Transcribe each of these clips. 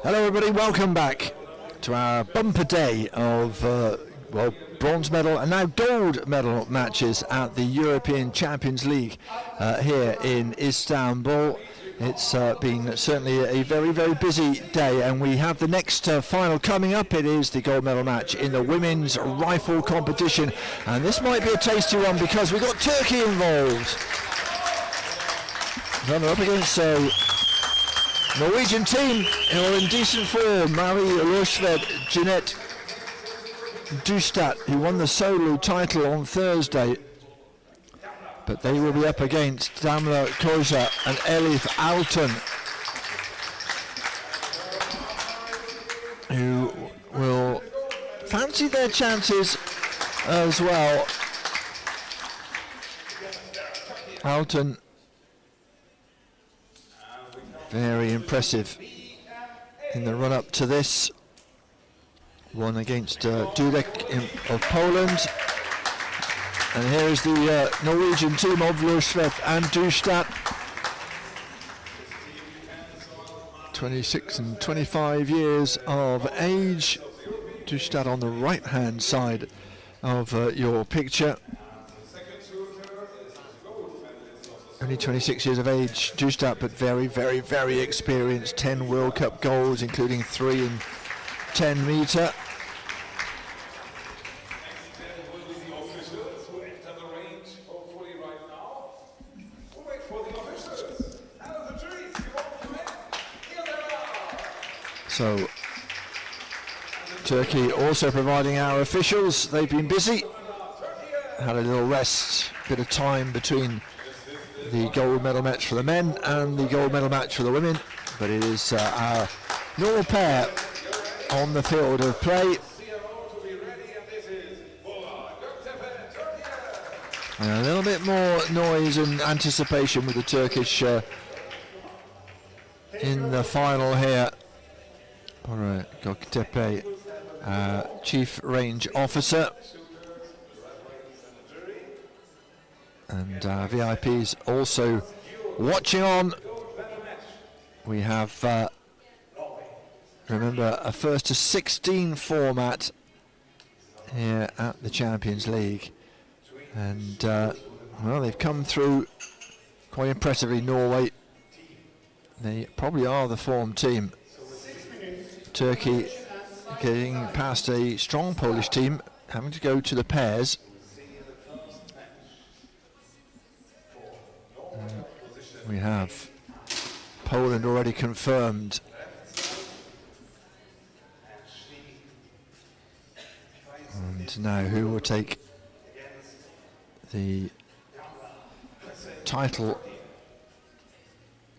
Hello everybody, welcome back to our bumper day of bronze medal and now gold medal matches at the European Champions League here in Istanbul. It's been certainly a very, very busy day, and we have the next final coming up. It is the gold medal match in the women's rifle competition, and this might be a tasty one because we've got Turkey involved. Runner up against Norwegian team who are in decent form. Marie Lorsved, Jeanette Dustad, who won the solo title on Thursday, but they will be up against Damla Koca and Elif Alton, who will fancy their chances as well. Alton, very impressive in the run-up to this. Won against Dudek of Poland. And here is the Norwegian team of Lorsved and Dustad. 26 and 25 years of age. Dustad on the right-hand side of your picture. Only 26 years of age, Dustad, but very, very, very experienced. 10 World Cup goals, including 3 in 10 metre. So, Turkey also providing our officials. They've been busy. Had a little rest, bit of time between the gold medal match for the men and the gold medal match for the women, but it is our normal pair on the field of play. And a little bit more noise and anticipation with the Turkish in the final here. Bora Göktepe, Chief Range Officer. And VIPs also watching on. We have, remember, a first to 16 format here at the Champions League. And, well, they've come through quite impressively, Norway. They probably are the form team. Turkey getting past a strong Polish team, having to go to the pairs. We have Poland already confirmed. And now who will take the title?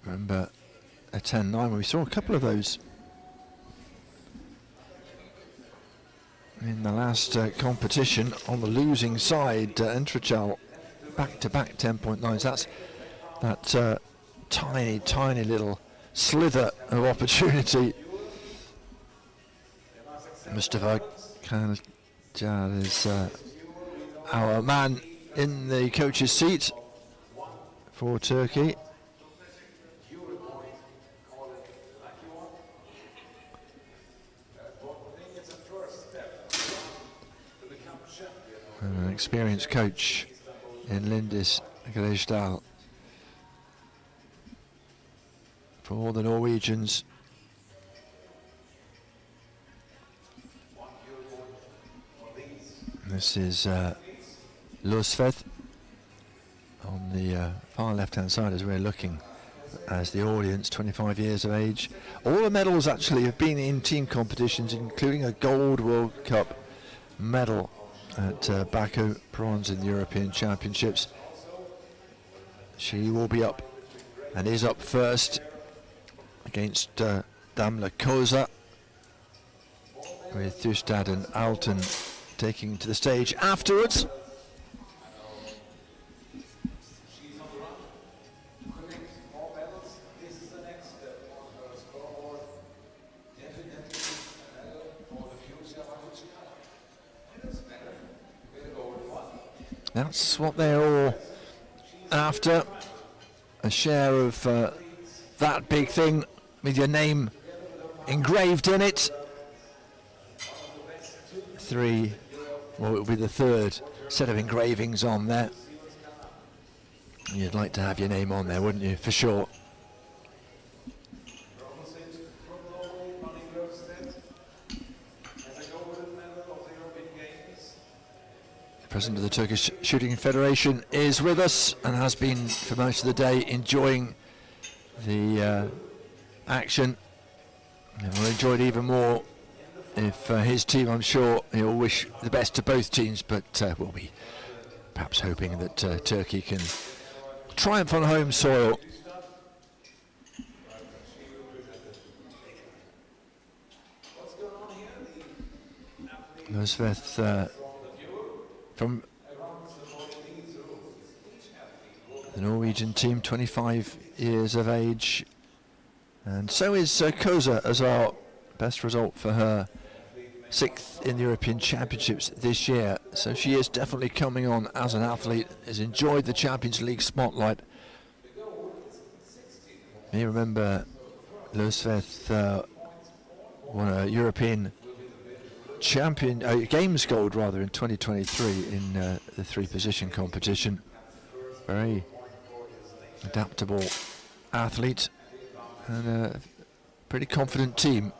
Remember a 10-9, we saw a couple of those in the last competition on the losing side. Entrachal back-to-back 10.9s. That's that tiny, tiny little slither of opportunity. Mustafa Kanjar is our man in the coach's seat for Turkey. And an experienced coach in Lindis Gresdal. For all the Norwegians. This is Lorsved on the far left-hand side as we're looking as the audience, 25 years of age. All the medals actually have been in team competitions, including a gold World Cup medal at Baku, bronze in the European Championships. She will be up and is up first against Damla Koca, with Dustad and Alton taking to the stage afterwards. That's what they're all after, a share of that big thing with your name engraved in it. 3, well, it will be the 3rd set of engravings on there. You'd like to have your name on there, wouldn't you? For sure. The President of the Turkish Shooting Federation is with us and has been for most of the day, enjoying the action. And will enjoy it even more if his team, I'm sure, he'll wish the best to both teams, but we'll be perhaps hoping that Turkey can triumph on home soil. Løsveth from the Norwegian team, 25 years of age, and so is Koza as well. Best result for her, 6th in the European Championships this year, so she is definitely coming on as an athlete, has enjoyed the Champions League spotlight. You remember Løsveth won a European champion, games gold rather, in 2023 in the 3-position competition. Very adaptable athlete and a pretty confident team.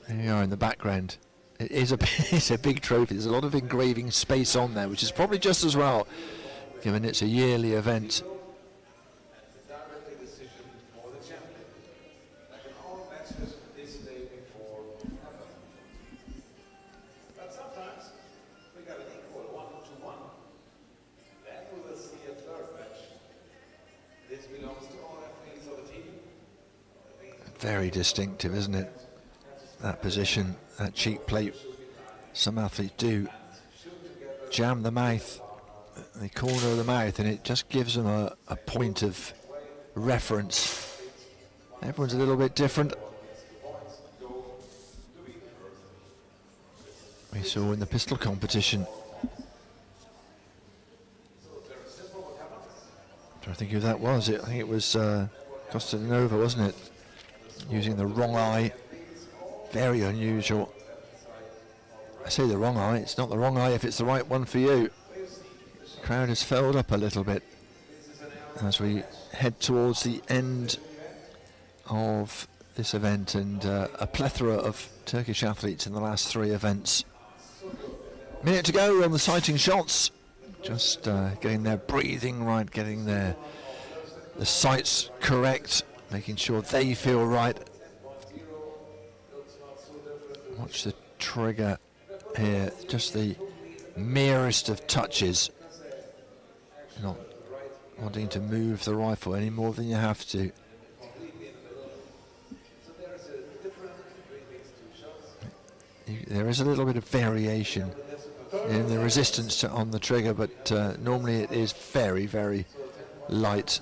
There you are in the background. It is it's a big trophy. There's a lot of engraving space on there, which is probably just as well, given it's a yearly event. Very distinctive, isn't it? That position, that cheek plate. Some athletes do jam the mouth, the corner of the mouth, and it just gives them a point of reference. Everyone's a little bit different. We saw in the pistol competition. I think who that was. I think it was Kostadinova, wasn't it? Using the wrong eye. Very unusual. I say the wrong eye, it's not the wrong eye if it's the right one for you. The crowd has filled up a little bit as we head towards the end of this event, and a plethora of Turkish athletes in the last 3 events. Minute to go on the sighting shots. Just getting their breathing right, getting the sights correct, making sure they feel right. Watch the trigger here, just the merest of touches. You're not wanting to move the rifle any more than you have to. There is a little bit of variation in the resistance on the trigger, but normally it is very, very light,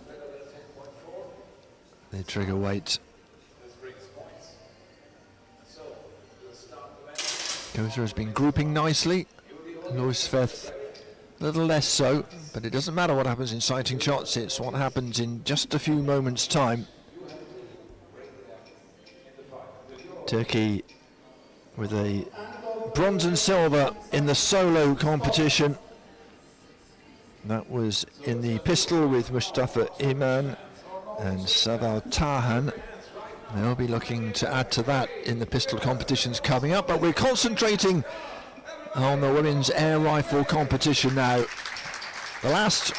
the trigger weight. Koza has been grouping nicely. Løsveth a little less so, but it doesn't matter what happens in sighting shots, it's what happens in just a few moments' time. Turkey with a bronze and silver in the solo competition. That was in the pistol with Mustafa Iman and Saval Tahan. They'll be looking to add to that in the pistol competitions coming up, but we're concentrating on the women's air rifle competition now. The last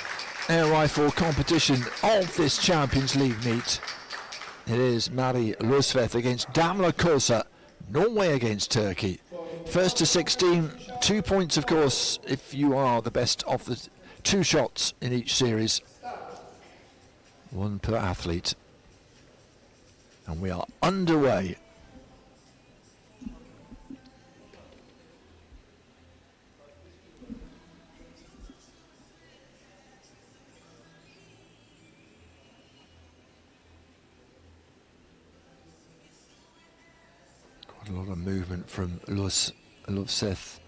air rifle competition of this Champions League meet. It is Mari Løsveth against Damla Kosa, Norway against Turkey. First to 16, 2 points of course if you are the best of the 2 shots in each series. 1 per athlete. And we are underway. Quite a lot of movement from Løsveth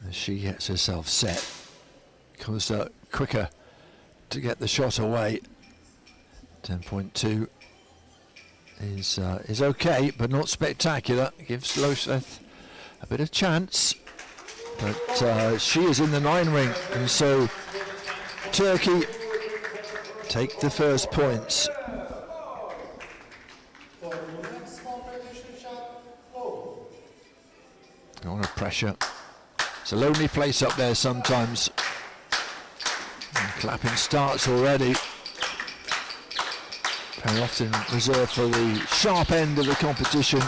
as she gets herself set. Kosa quicker to get the shot away. 10.2. is okay, but not spectacular. Gives Loseth a bit of chance, but she is in the 9 ring, and so Turkey take the first points. A lot of pressure. It's a lonely place up there sometimes. And clapping starts already. Very often reserved for the sharp end of the competition.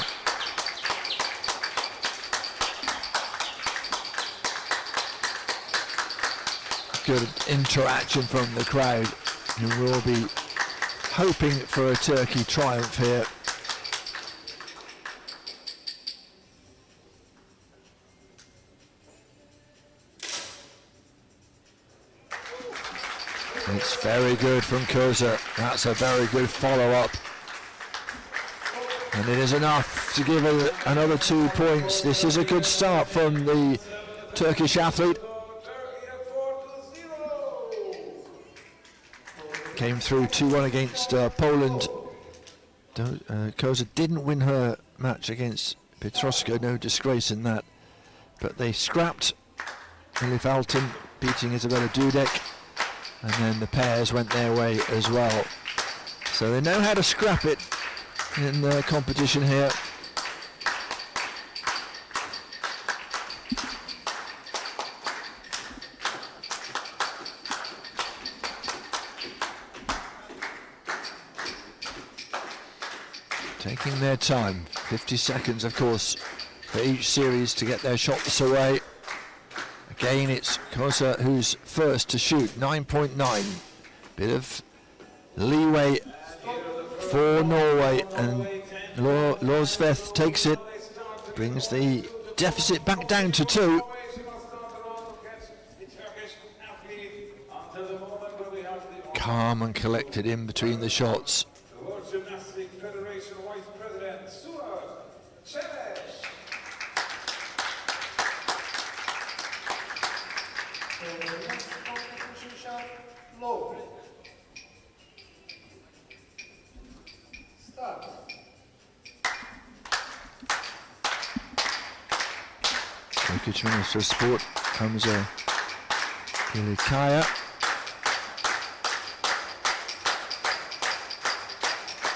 Good interaction from the crowd, who will be hoping for a Turkey triumph here. It's very good from Koza. That's a very good follow-up. And it is enough to give it another 2 points. This is a good start from the Turkish athlete. Came through 2-1 against Poland. Koza didn't win her match against Piotrowska, no disgrace in that. But they scrapped Elif Alton, beating Isabella Dudek. And then the pairs went their way as well. So they know how to scrap it in the competition here. Taking their time. 50 seconds, of course, for each series to get their shots away. Again, it's Koza who's first to shoot, 9.9. Bit of leeway for Norway, and Losveth takes it, brings the deficit back down to 2. Calm and collected in between the shots. Turkish Minister of Sport, Hamza Ilikaya.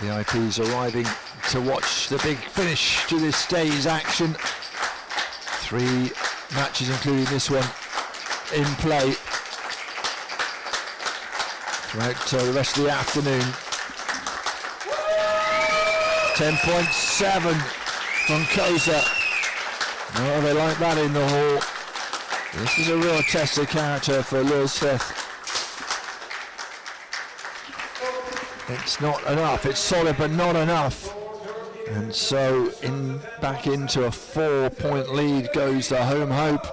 The IPs arriving to watch the big finish to this day's action. 3 matches, including this one, in play throughout the rest of the afternoon. 10.7 from Koza. Oh, they like that in the hall. This is a real test of character for Losveth. It's not enough. It's solid, but not enough. And so back into a 4-point lead goes the home hope.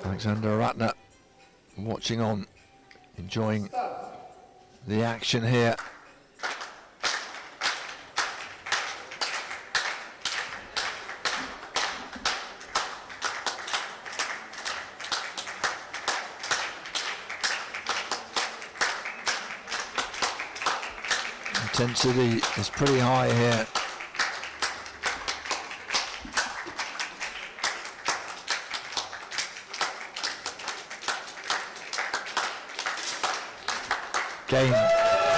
Alexander Ratner watching on, enjoying the action here. Intensity is pretty high here. Again,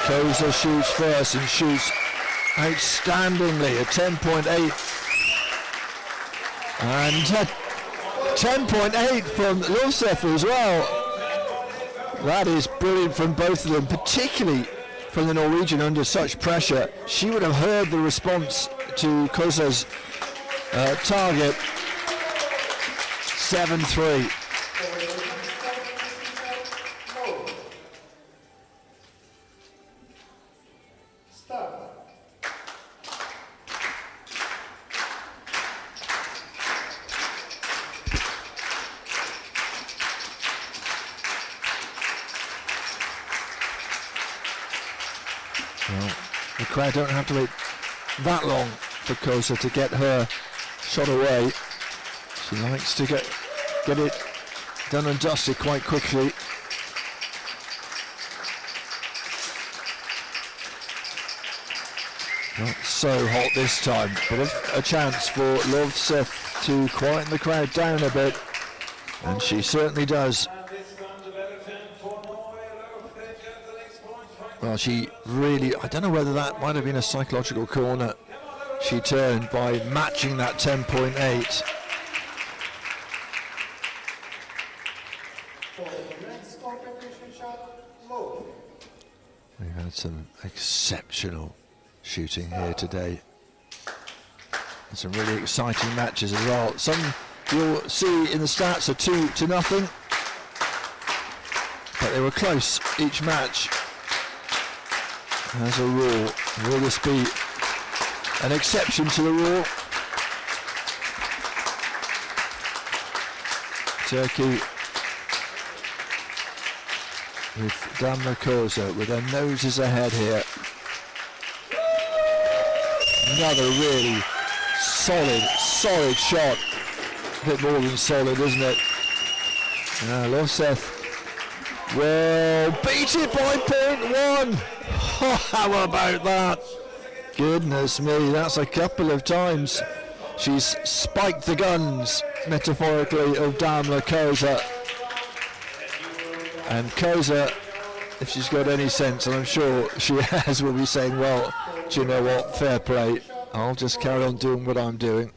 Koza shoots first and shoots outstandingly at 10.8. And 10.8 from Losveth as well. That is brilliant from both of them, particularly from the Norwegian under such pressure. She would have heard the response to Koza's target. 7-3. Well, the crowd don't have to wait that long for Koza to get her shot away. She likes to get it done and dusted quite quickly. Not so hot this time, but a chance for Lovseth to quieten the crowd down a bit, and she certainly does. Well, she really, I don't know whether that might have been a psychological corner she turned by matching that 10.8. We've had some exceptional shooting here today. And some really exciting matches as well. Some you'll see in the stats are 2-0, but they were close each match. As a rule, will this be an exception to the rule? Turkey with Damla Koza with their noses ahead here. Another really solid shot. A bit more than solid, isn't it? Lovseth will beat it by 0.1. Oh, how about that? Goodness me, that's a couple of times she's spiked the guns, metaphorically, of Damla Koza. And Koza, if she's got any sense, and I'm sure she has, will be saying, well, do you know what, fair play, I'll just carry on doing what I'm doing.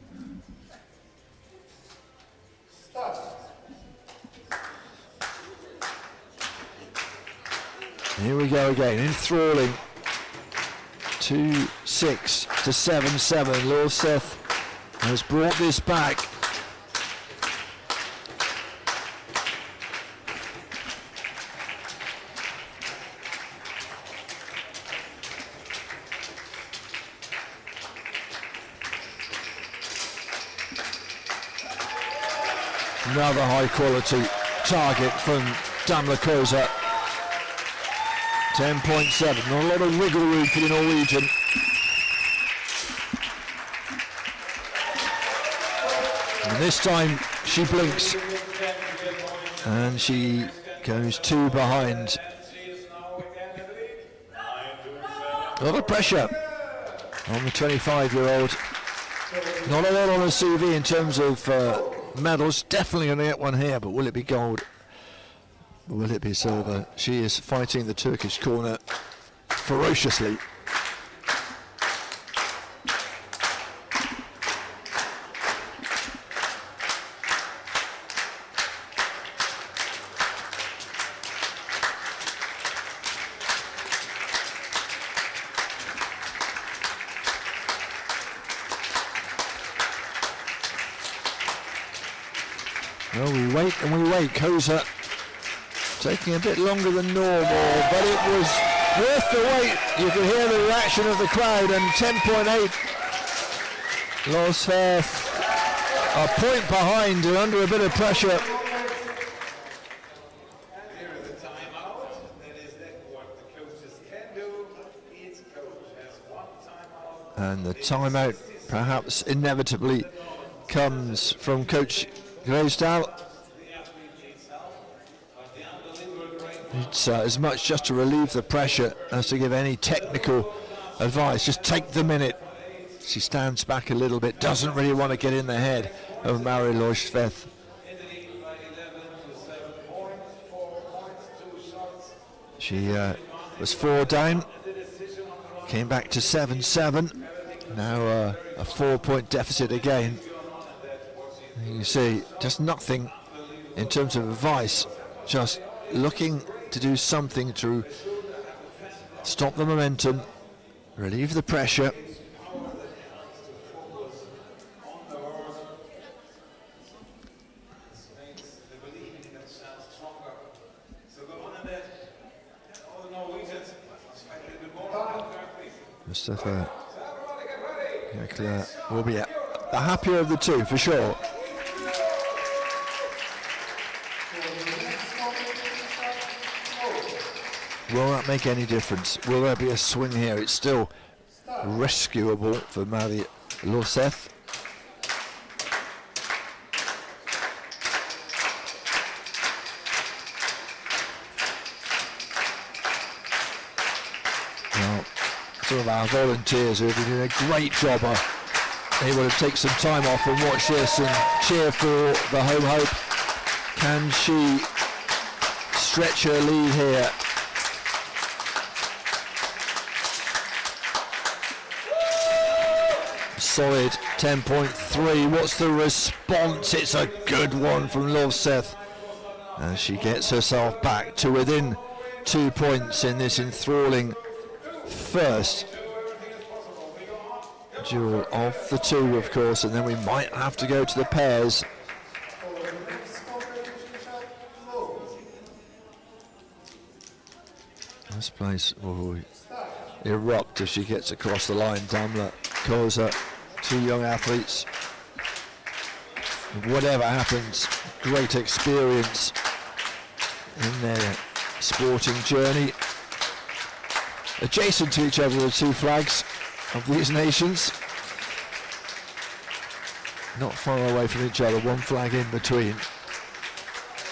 Here we go again, enthralling. 2-6 to 7-7. Lovseth has brought this back. Another high quality target from Damla Koza. 10.7, not a lot of wiggle room for the Norwegian. And this time she blinks and she goes 2 behind. A lot of pressure on the 25-year-old. Not a lot on her CV in terms of medals. Definitely going to get one here, but will it be gold? Will it be silver? She is fighting the Turkish corner ferociously. Well, we wait and we wait. Koza taking a bit longer than normal, but it was worth the wait. You could hear the reaction of the crowd, and 10.8. Lovseth a point behind and under a bit of pressure. And the timeout perhaps inevitably comes from Coach Graysdal. It's as much just to relieve the pressure as to give any technical advice. Just take the minute. She stands back a little bit, doesn't really want to get in the head of Mari Lovseth. She was 4 down, came back to 7-7. Now a 4-point deficit again. You see, just nothing in terms of advice, just looking to do something to stop the momentum, relieve the pressure. Mustafa will be the happier of the two for sure. Will that make any difference? Will there be a swing here? It's still rescuable for Mari Lovseth. Well, some of our volunteers who have been doing a great job are able to take some time off and watch this and cheer for the home hope. Can she stretch her lead here? Solid 10.3. What's the response? It's a good one from Lovseth. And she gets herself back to within 2 points in this enthralling first duel of the two, of course, and then we might have to go to the pairs. This place will erupt if she gets across the line. Damla, Koza, two young athletes. Whatever happens, great experience in their sporting journey. Adjacent to each other, the two flags of these nations. Not far away from each other, one flag in between.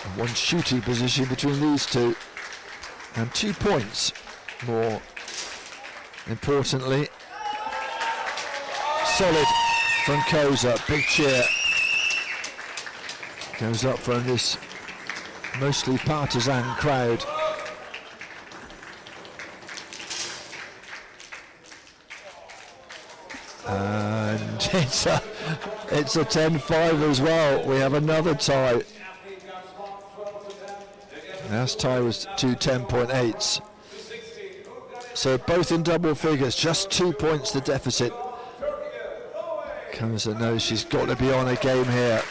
And one shooting position between these two. And 2 points, more importantly. Solid from Koza, big cheer. Goes up from this mostly partisan crowd. And it's a 10-5 as well. We have another tie. Last tie was two 10.8s. So both in double figures, just 2 points the deficit. Koza knows she's got to be on a game here.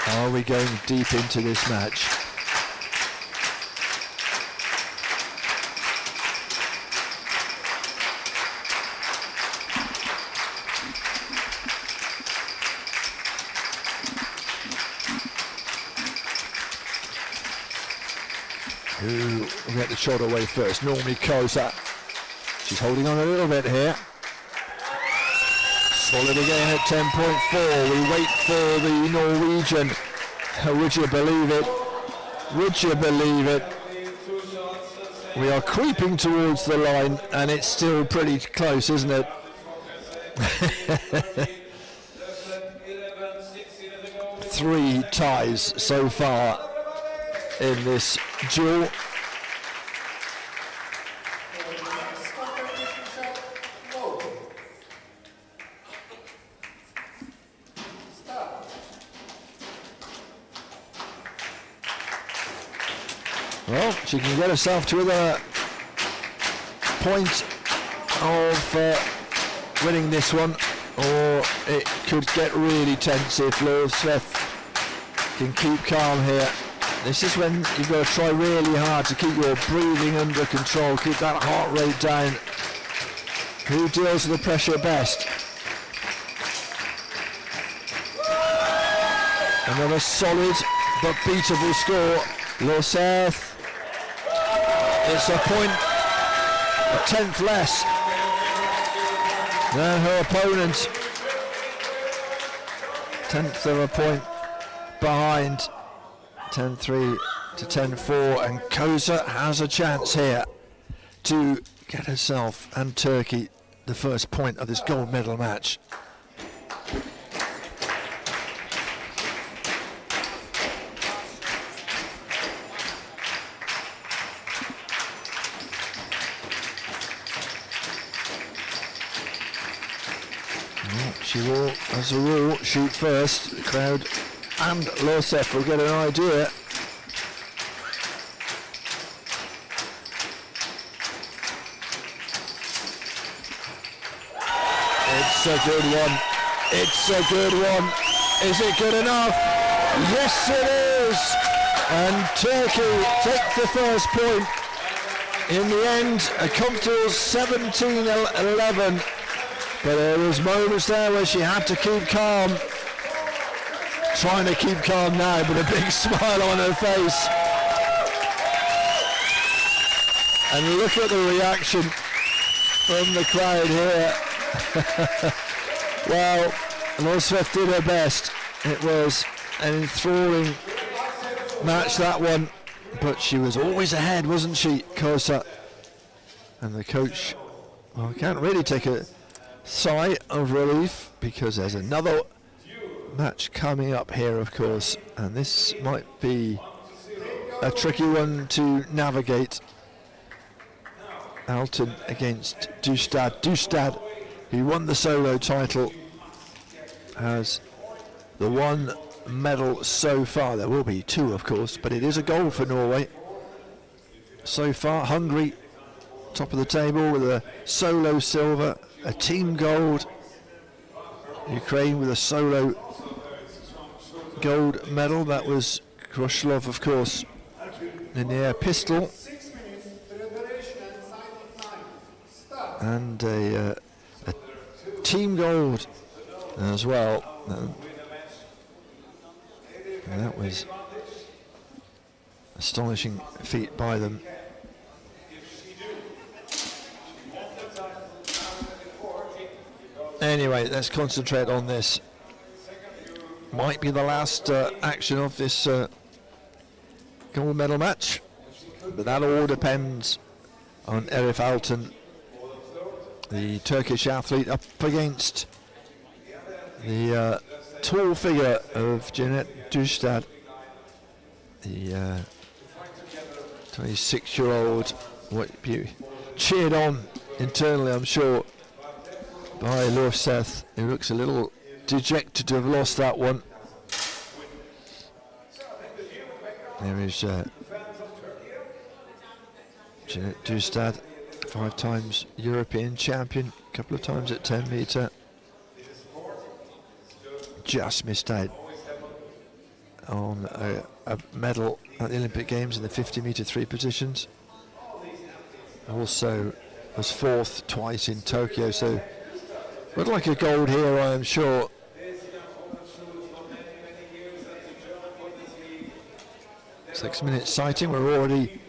Are we going deep into this match? Who will get the shot away first? Normally Koza. She's holding on a little bit here. Solid again at 10.4. We wait for the Norwegian. Would you believe it? Would you believe it? We are creeping towards the line and it's still pretty close, isn't it? 3 ties so far in this duel. Well, she can get herself to the point of winning this one, or it could get really tense if Lovseth can keep calm here. This is when you've got to try really hard to keep your breathing under control, keep that heart rate down. Who deals with the pressure best? Another solid but beatable score. Lovseth. It's a point, a tenth less than her opponent. Tenth of a point behind. 10-3 to 10-4, and Koza has a chance here to get herself and Turkey the first point of this gold medal match. She will, as a rule, shoot first. The crowd and Lovseth will get an idea. It's a good one. It's a good one. Is it good enough? Yes, it is. And Turkey take the first point. In the end, a comfortable 17-11. But there was moments there where she had to keep calm. Trying to keep calm now, but a big smile on her face. And look at the reaction from the crowd here. Well, Lorsveth did her best. It was an enthralling match, that one, but she was always ahead, wasn't she, Kosa? And the coach, well, can't really take a sigh of relief because there's another match coming up here, of course, and this might be a tricky one to navigate. Alton against Dustad. Dustad, who won the solo title, has the one medal so far. There will be two, of course, but it is a gold for Norway so far. Hungary, top of the table with a solo silver, a team gold. Ukraine with a solo gold medal. That was Kroshlov, of course, in the air pistol. And a team gold as well. And that was astonishing feat by them. Anyway, let's concentrate on this. Might be the last action of this gold medal match, but that all depends on Elif Alton, the Turkish athlete, up against the tall figure of Jeanette Dustad, the 26-year-old, what you cheered on internally, I'm sure, by Lorsveth, who looks a little dejected to have lost that one. There is Jeanette Dustad, 5 times European champion, a couple of times at 10 metre. Just missed out on a medal at the Olympic Games in the 50 metre 3 positions. Also was 4th twice in Tokyo, so would like a gold here, I am sure. Six-minute sighting, we're already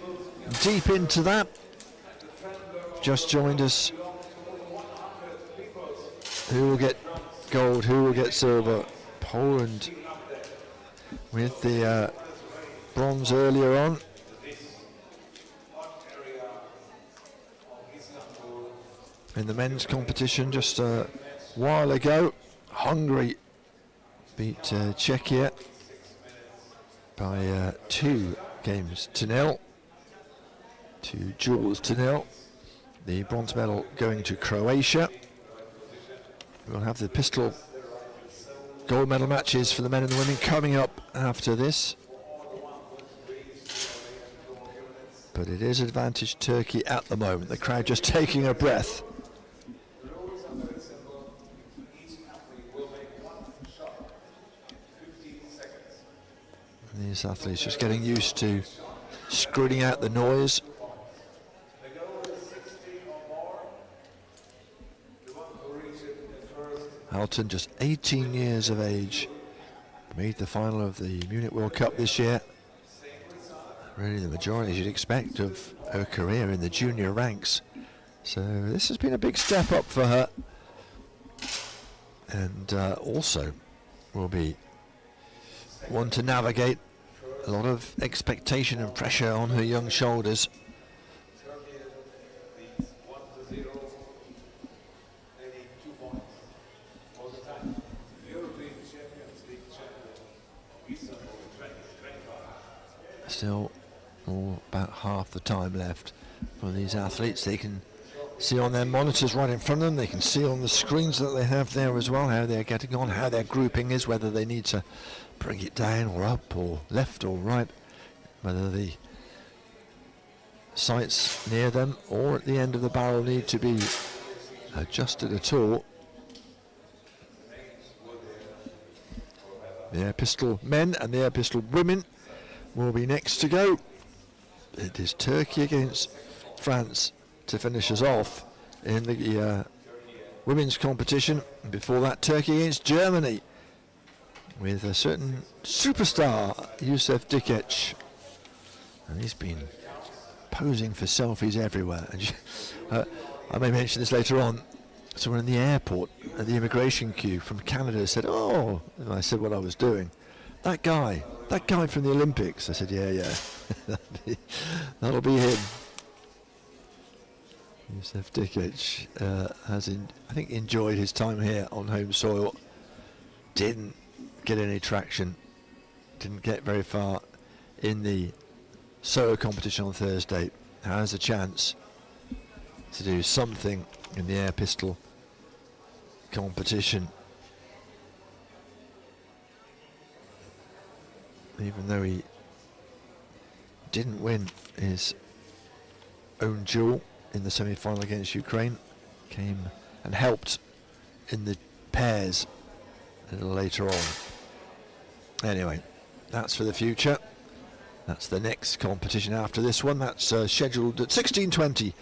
deep into that. Just joined us. Who will get gold, who will get silver? Poland with the bronze earlier on. In the men's competition just a while ago, Hungary beat Czechia by 2 games to 0, 2 duels to 0. The bronze medal going to Croatia. We'll have the pistol gold medal matches for the men and the women coming up after this. But it is advantage Turkey at the moment. The crowd just taking a breath. And these athletes just getting used to screening out the noise. Alton, just 18 years of age, made the final of the Munich World Cup this year. Really the majority, as you'd expect, of her career in the junior ranks. So this has been a big step up for her. And also will be one to navigate. A lot of expectation and pressure on her young shoulders. Still about half the time left for these athletes. They can see on their monitors right in front of them, they can see on the screens that they have there as well how they're getting on, how their grouping is, whether they need to bring it down or up or left or right, whether the sights near them or at the end of the barrel need to be adjusted at all. The air pistol men and the air pistol women will be next to go. It is Turkey against France to finish us off in the women's competition. And before that, Turkey against Germany with a certain superstar, Yusuf Dikic. And he's been posing for selfies everywhere. And I may mention this later on. someone in the airport at the immigration queue from Canada said, "Oh," and I said what I was doing. That guy from the Olympics. I said, yeah, that'll be him. Jusef Dikic has, I think, enjoyed his time here on home soil. Didn't get any traction. Didn't get very far in the solo competition on Thursday. Has a chance to do something in the air pistol competition. Even though he didn't win his own duel in the semi-final against Ukraine, came and helped in the pairs a little later on. Anyway, that's for the future. That's the next competition after this one. That's scheduled at 16:20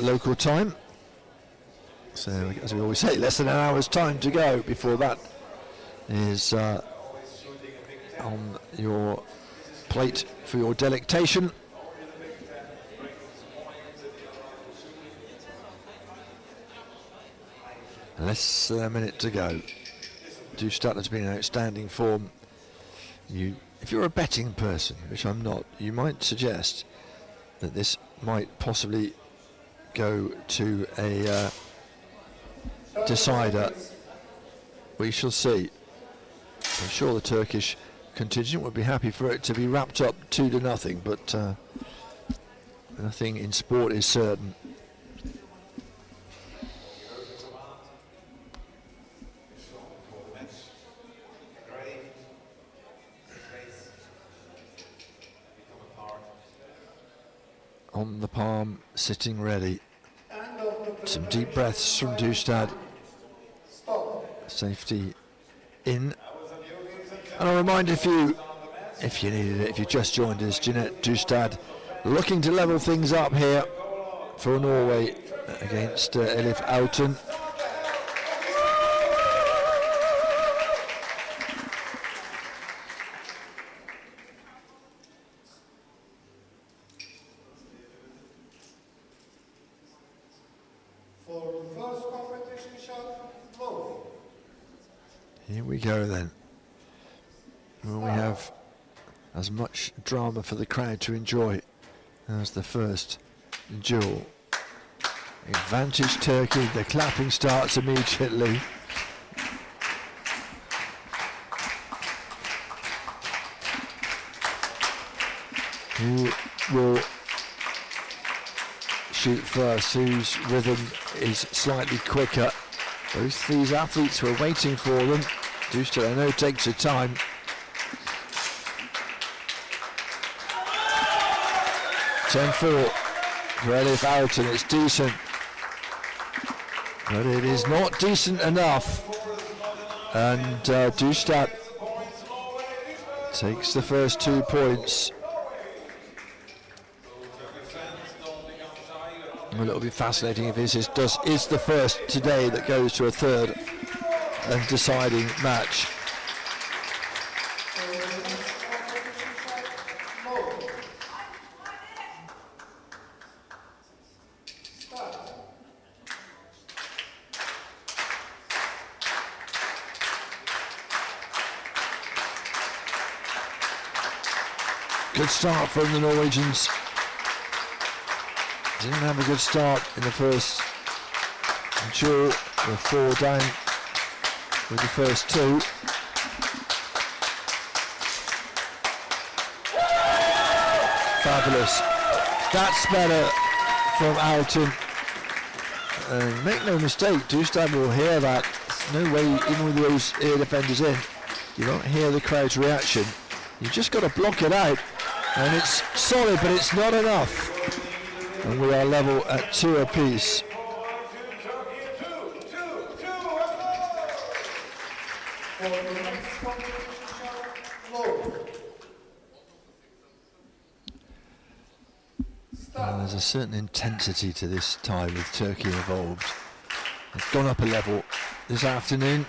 local time. So, as we always say, less than an hour's time to go before that is on your plate for your delectation. Less than a minute to go. Dustad has been in outstanding form. If you're a betting person, which I'm not, you might suggest that this might possibly go to a decider. We shall see. I'm sure the Turkish contingent would be happy for it to be wrapped up 2-0, but nothing in sport is certain. On the palm, sitting ready. Some deep breaths from Dustad. Safety in. And I'll remind if you needed it, if you just joined us, Jeanette Dustad looking to level things up here for Norway against Elif Auten. Here we go then. Well, we have as much drama for the crowd to enjoy as the first duel. Advantage Turkey, the clapping starts immediately. Who will shoot first? Whose rhythm is slightly quicker? Both these athletes were waiting for them. Dustad, I know, takes her time. (10-4) for Elif Auten. It's decent, but it is not decent enough. And Dustad takes the first 2 points. Well, it'll be fascinating if this is the first today that goes to a third and deciding match. Good start from the Norwegians. Didn't have a good start in the first duel. We're 4 down with the first 2. Fabulous. That's better from Auten. And make no mistake, Dustad will hear that. There's no way, even with those ear defenders in, you don't hear the crowd's reaction. You've just got to block it out. And it's solid, but it's not enough. And we are level at 2 apiece. There's a certain intensity to this tie with Turkey involved. It's gone up a level this afternoon.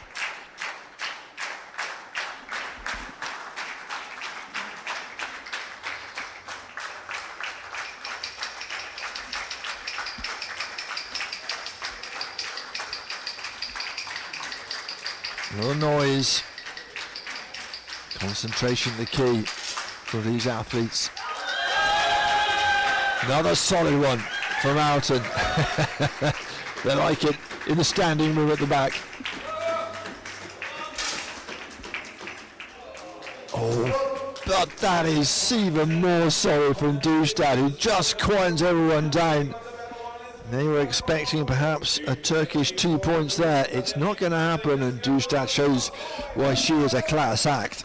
A little noise. Concentration the key for these athletes. Another solid one from Alton. They like it in the standing room at the back. Oh, but that is even more solid from Dustad, who just quiets everyone down. They were expecting perhaps a Turkish 2 points there. It's not going to happen, and Dustad shows why she is a class act.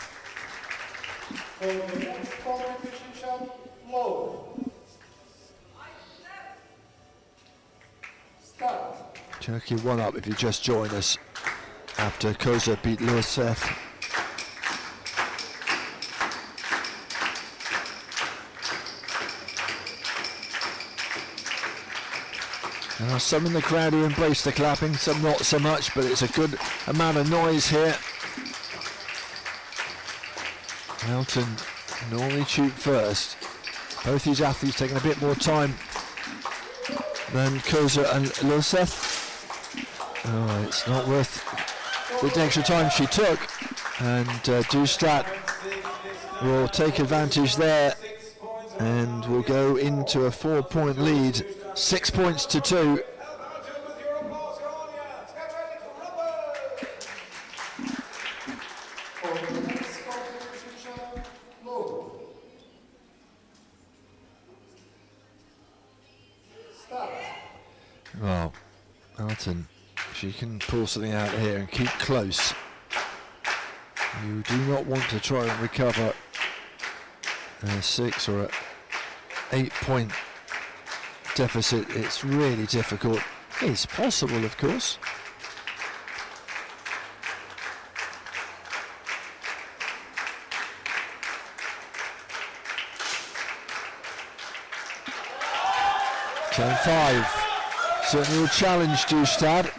Turkey 1 up if you just joined us after Koza beat Loisfeth. Some in the crowd who embrace the clapping, some not so much, but it's a good amount of noise here. Alton normally shoot first. Both these athletes taking a bit more time than Koza and Loisfeth. Oh, it's not worth the extra time she took, and Dustad will take advantage there and will go into a 4-point lead, 6 points to 2. Well, Alton, she can pull something out here and keep close. You do not want to try and recover a 6 or a 8-point deficit. It's really difficult. It's possible, of course. (10-5). Certainly will challenge Dustad,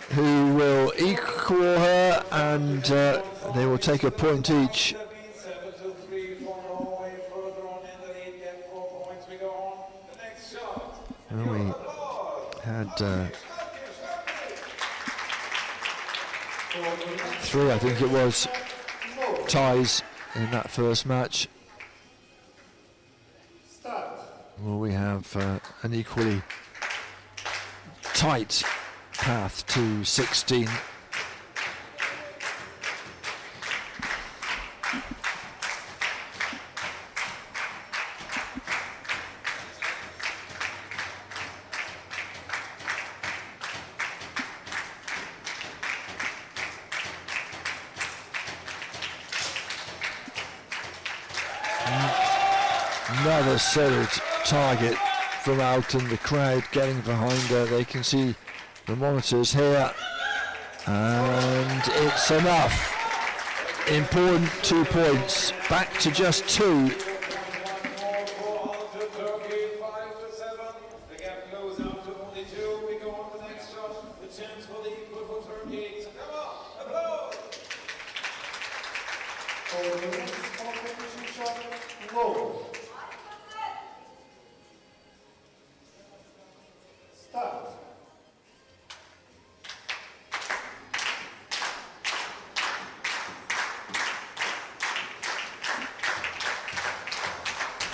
who will equal her, and they will take a point each. Well, we had 3, I think it was, ties in that first match. Well, we have an equally tight path to 16. Another solid target from Alton. The crowd getting behind her. They can see the monitors here, and it's enough. Important 2 points, back to just 2.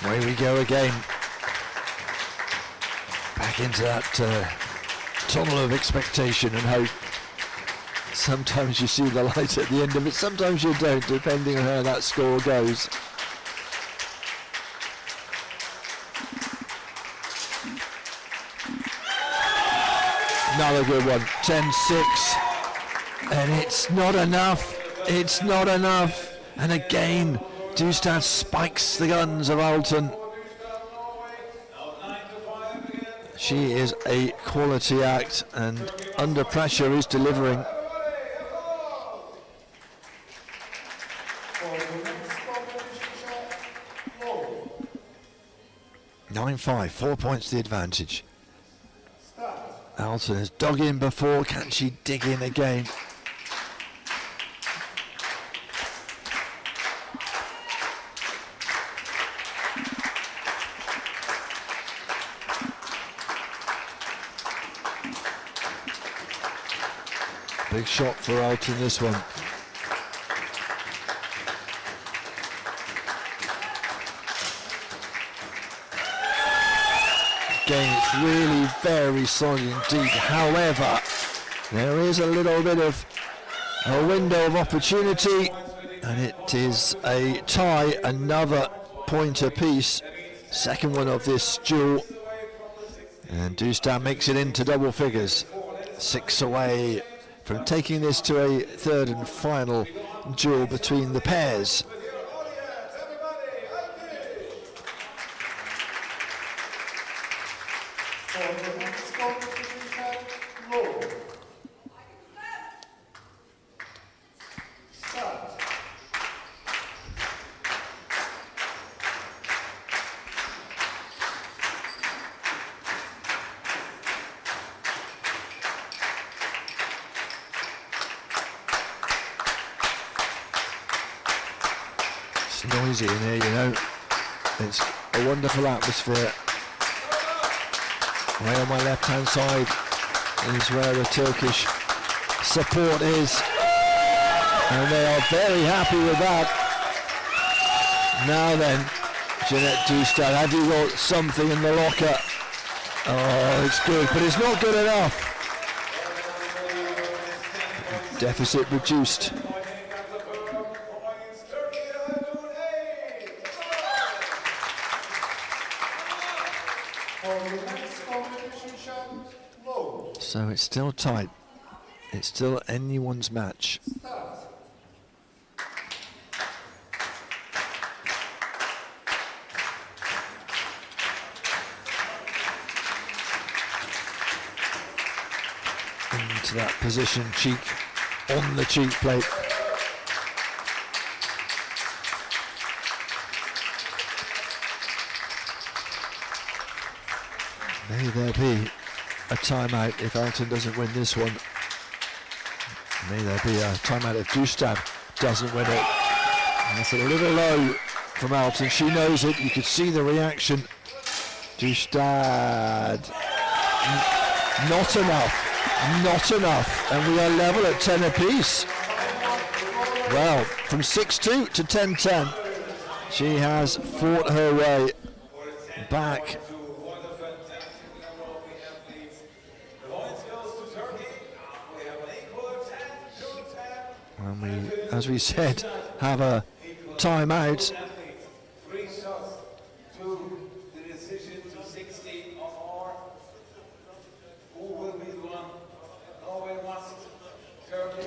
Away we go again. Back into that tunnel of expectation and hope. Sometimes you see the light at the end of it, sometimes you don't, depending on how that score goes. Another good one, 10-6. And it's not enough. It's not enough. And again, Dustad spikes the guns of Alton. She is a quality act, and under pressure is delivering. (9-5), 4 points the advantage. Alton has dug in before. Can she dig in again? Big shot for Alton, this one. Again, it's really very solid indeed. However, there is a little bit of a window of opportunity, and it is a tie, another point apiece. Second one of this duel. And Dustad makes it into double figures. 6 away from taking this to a third and final duel between the pairs. It's noisy in here, you know. It's a wonderful atmosphere. Way on my left hand side is where the Turkish support is, and they are very happy with that. Now then, Jeanette Dustad, have you got something in the locker? Oh, it's good, but it's not good enough. Deficit reduced. So it's still tight. It's still anyone's match. Into that position, cheek on the cheek plate. May there be a timeout if Alton doesn't win this one. May there be a timeout if Dustad doesn't win it. And that's a little low from Alton. She knows it. You could see the reaction. Dustad. Not enough. Not enough. And we are level at 10 apiece. Well, from 6-2 to 10-10. She has fought her way back. And we, as we said, have a timeout.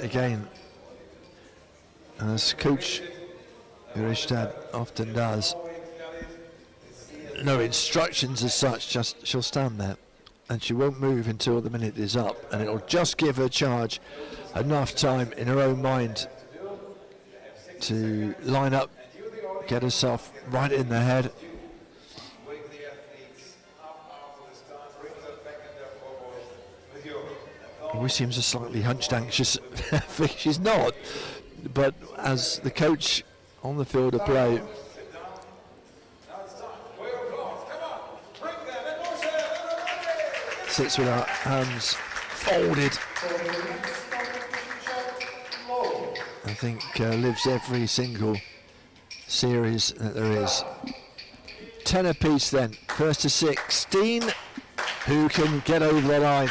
Again, as Coach Irishstad often does, no instructions as such, just she'll stand there and she won't move until the minute is up, and it'll just give her charge enough time in her own mind to line up, get herself right in the head. Always seems a slightly hunched, anxious. She's not, but as the coach on the field of play, sits with her hands folded, I think lives every single series that there is. 10 apiece then, first to 16, who can get over the line?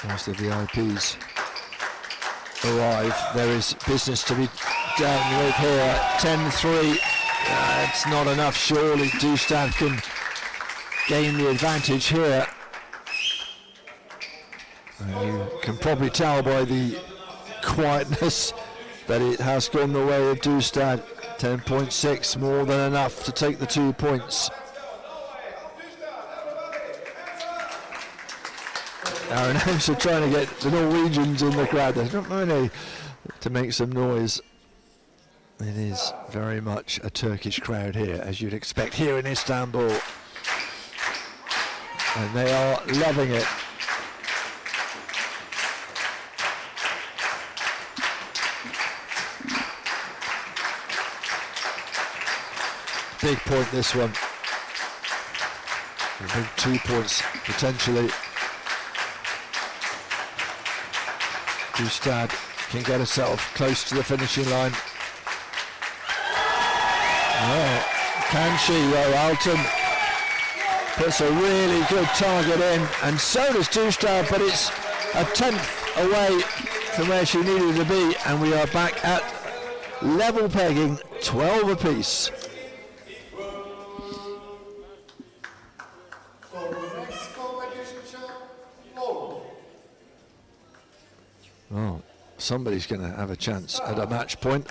As the VIPs arrive, there is business to be done with here. 10-3, it's not enough. Surely Dustad can gain the advantage here. And you can probably tell by the quietness that it has gone the way of Dustad. 10.6, more than enough to take the 2 points. Our announcer trying to get the Norwegians in the crowd. There's not many to make some noise. It is very much a Turkish crowd here, as you'd expect here in Istanbul. And they are loving it. Big point, this one. A big 2 points, potentially. Dustad can get herself close to the finishing line. Oh, can she? Well, Alton puts a really good target in, and so does Dustad, but it's a 10th away from where she needed to be, and we are back at level pegging, 12 apiece. Oh, somebody's going to have a chance at a match point.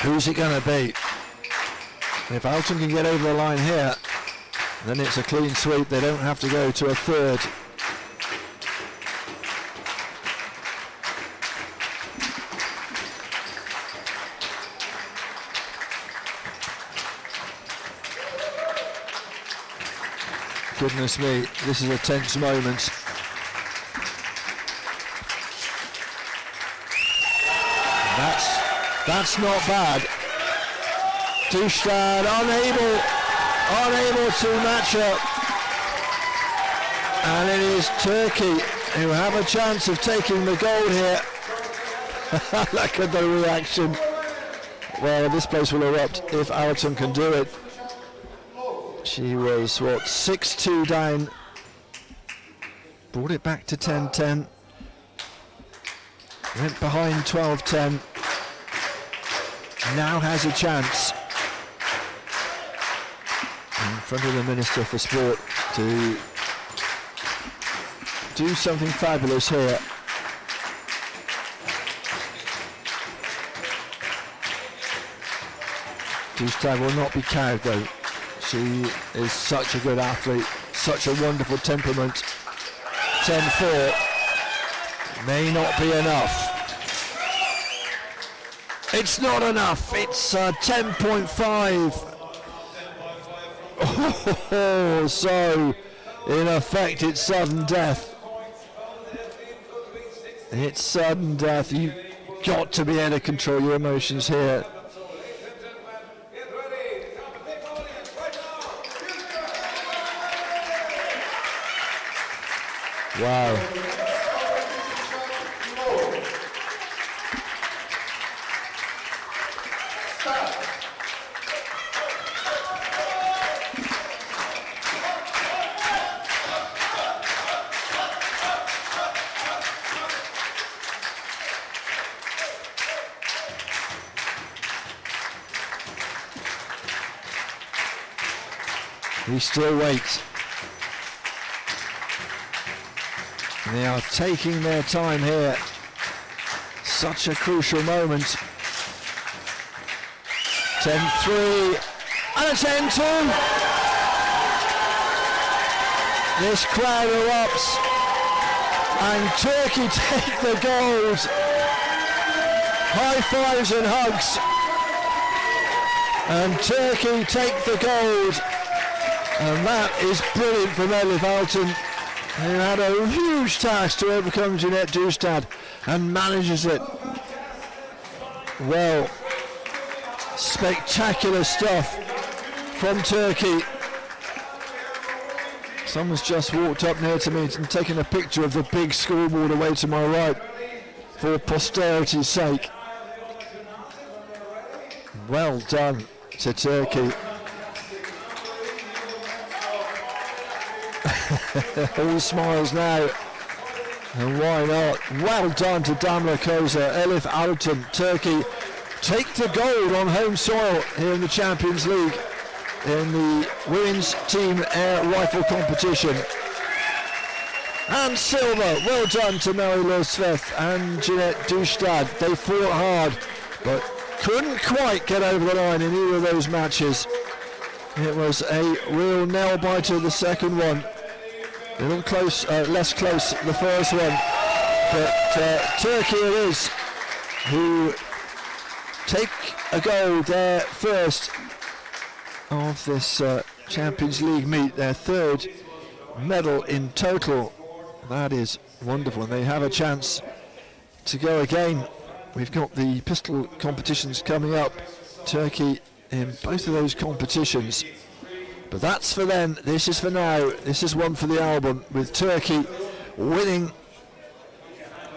Who's it going to be? If Alton can get over the line here, then it's a clean sweep. They don't have to go to a third. Goodness me, this is a tense moment. That's not bad. Dustad unable to match her. And it is Turkey who have a chance of taking the gold here. Look at the reaction. Well, this place will erupt if Alton can do it. She was, what, 6-2 down. Brought it back to 10-10. Went behind 12-10. Now has a chance in front of the Minister for Sport to do something fabulous here. Dustad will not be cowed though. She is such a good athlete, such a wonderful temperament. 10-4 may not be enough. It's not enough. It's 10.5. Oh, so in effect it's sudden death. It's sudden death. You've got to be able to control your emotions here. Wow. We still wait. They are taking their time here. Such a crucial moment. 10-3 and a 10-2. This crowd erupts and Turkey take the gold. High fives and hugs. And Turkey take the gold. And that is brilliant from Elif Alton, who had a huge task to overcome Jeanette Dustad and manages it. Well, spectacular stuff from Turkey. Someone's just walked up near to me and taken a picture of the big scoreboard away to my right for posterity's sake. Well done to Turkey. All smiles now, and why not? Well done to Damla Koza. Elif Alton, Turkey take the gold on home soil here in the Champions League in the women's team air rifle competition. And silver, well done to Mary Losveth and Jeanette Dustad. They fought hard, but couldn't quite get over the line in either of those matches. It was a real nail biter, the second one. A little close, less close the first one, but Turkey it is who take a gold, their first of this Champions League meet, their third medal in total. That is wonderful, and they have a chance to go again. We've got the pistol competitions coming up Turkey in both of those competitions. But that's for then, this is for now. This is one for the album, with Turkey winning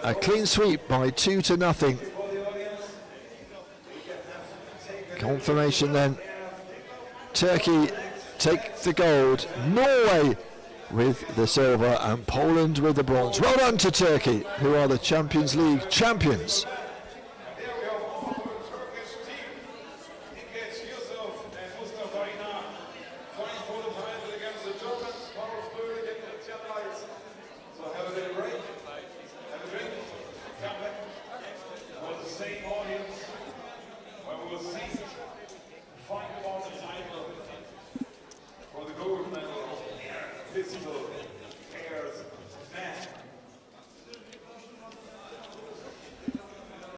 a clean sweep by 2-0. Confirmation then. Turkey take the gold, Norway with the silver, and Poland with the bronze. Well done to Turkey, who are the Champions League champions. For the gold medal,